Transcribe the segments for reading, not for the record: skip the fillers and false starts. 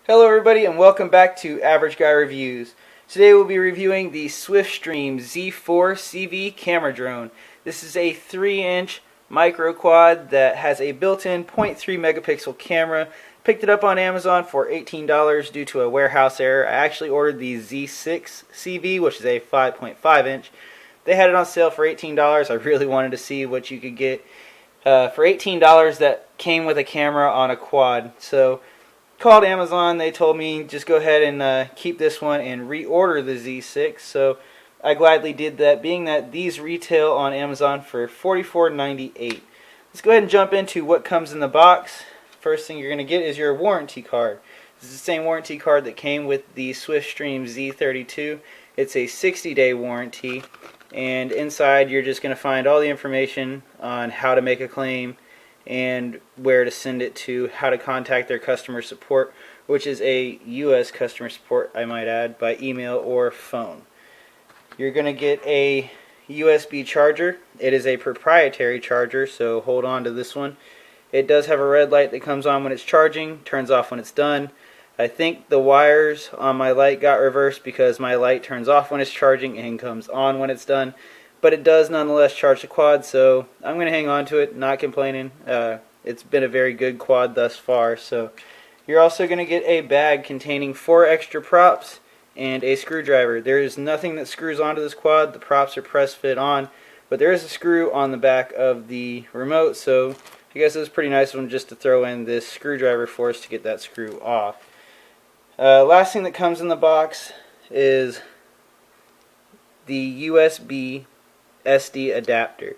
Hello everybody and welcome back to Average Guy Reviews. Today we'll be reviewing the Swift Stream Z-4CV camera drone. This is a 3-inch micro quad that has a built-in 0.3 megapixel camera. Picked it up on Amazon for $18 due to a warehouse error. I actually ordered the Z6CV, which is a 5.5 inch. They had it on sale for $18. I really wanted to see what you could get for $18 that came with a camera on a quad. So called Amazon. They told me just go ahead and keep this one and reorder the Z6. So I gladly did that, being that these retail on Amazon for $44.98. Let's go ahead and jump into what comes in the box. First thing you're going to get is your warranty card. This is the same warranty card that came with the Swift Stream Z32. It's a 60-day warranty, and inside you're just going to find all the information on how to make a claim and where to send it to, how to contact their customer support, which is a U.S. customer support, I might add, by email or phone. You're going to get a USB charger. It is a proprietary charger, so hold on to this one. It does have a red light that comes on when it's charging, turns off when it's done. I think the wires on my light got reversed because my light turns off when it's charging and comes on when it's done. But it does nonetheless charge the quad, so I'm going to hang on to it, not complaining. It's been a very good quad thus far. So you're also going to get a bag containing 4 extra props and a screwdriver. There is nothing that screws onto this quad. The props are press fit on, but there is a screw on the back of the remote, so I guess it's a pretty nice one just to throw in this screwdriver for us to get that screw off. Last thing that comes in the box is the USB SD adapter.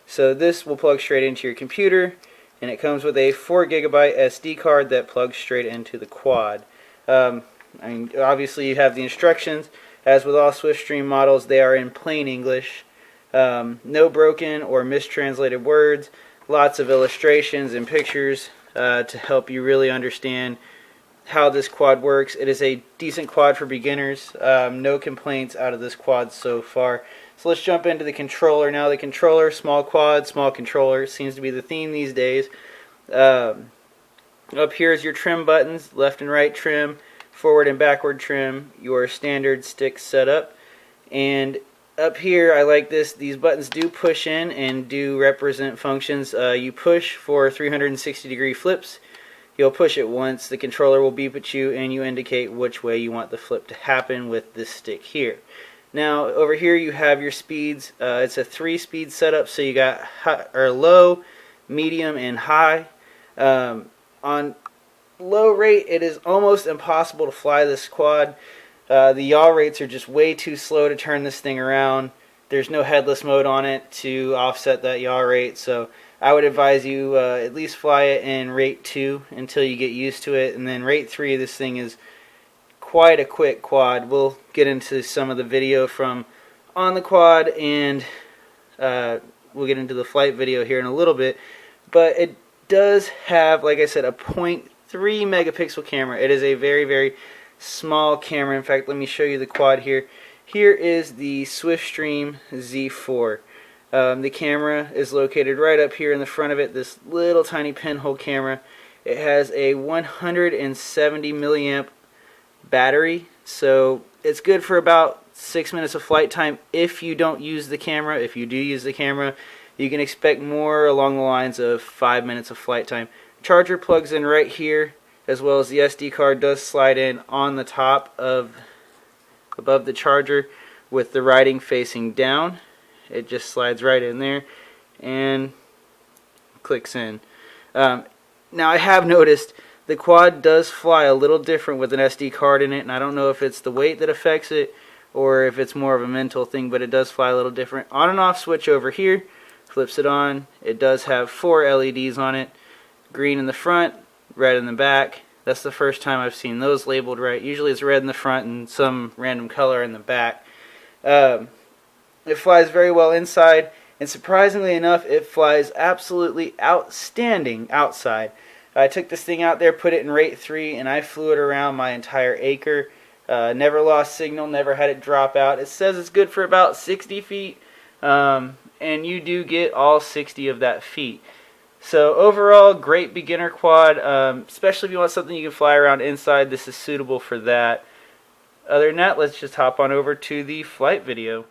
So this will plug straight into your computer, and it comes with a 4 gigabyte SD card that plugs straight into the quad. Obviously you have the instructions. As with all SwiftStream models, they are in plain English. No broken or mistranslated words. Lots of illustrations and pictures to help you really understand how this quad works. It is a decent quad for beginners. No complaints out of this quad so far. So let's jump into the controller now. The controller, small quad, small controller, seems to be the theme these days. Up here is your trim buttons, left and right trim, forward and backward trim, your standard stick setup. And up here, I like this, these buttons do push in and do represent functions. You push for 360-degree flips. You'll push it once, the controller will beep at you, and you indicate which way you want the flip to happen with this stick here. Now, over here you have your speeds. It's a 3-speed setup, so you got low, medium, and high. On low rate, it is almost impossible to fly this quad. The yaw rates are just way too slow to turn this thing around. There's no headless mode on it to offset that yaw rate, so I would advise you at least fly it in rate 2 until you get used to it, and then rate 3, this thing is quite a quick quad. We'll get into some of the video from on the quad, and we'll get into the flight video here in a little bit, but it does have, like I said, a 0.3 megapixel camera. It is a very, very small camera. In fact, let me show you the quad here. Here is the Swift Stream Z4. The camera is located right up here in the front of it, this little tiny pinhole camera. It has a 170 milliamp battery, so it's good for about 6 minutes of flight time if you don't use the camera. If you do use the camera, you can expect more along the lines of 5 minutes of flight time. Charger plugs in right here, as well as the SD card does slide in on the top of above the charger with the writing facing down. It just slides right in there and clicks in. Now I have noticed the quad does fly a little different with an SD card in it, and I don't know if it's the weight that affects it or if it's more of a mental thing, but it does fly a little different. On and off switch over here, flips it on. It does have 4 LEDs on it, green in the front, red in the back. That's the first time I've seen those labeled right. Usually it's red in the front and some random color in the back. It flies very well inside, and surprisingly enough, it flies absolutely outstanding outside. I took this thing out there, put it in rate 3, and I flew it around my entire acre. Never lost signal, never had it drop out. It says it's good for about 60 feet, and you do get all 60 of that feet. So overall, great beginner quad, especially if you want something you can fly around inside. This is suitable for that. Other than that, let's just hop on over to the flight video.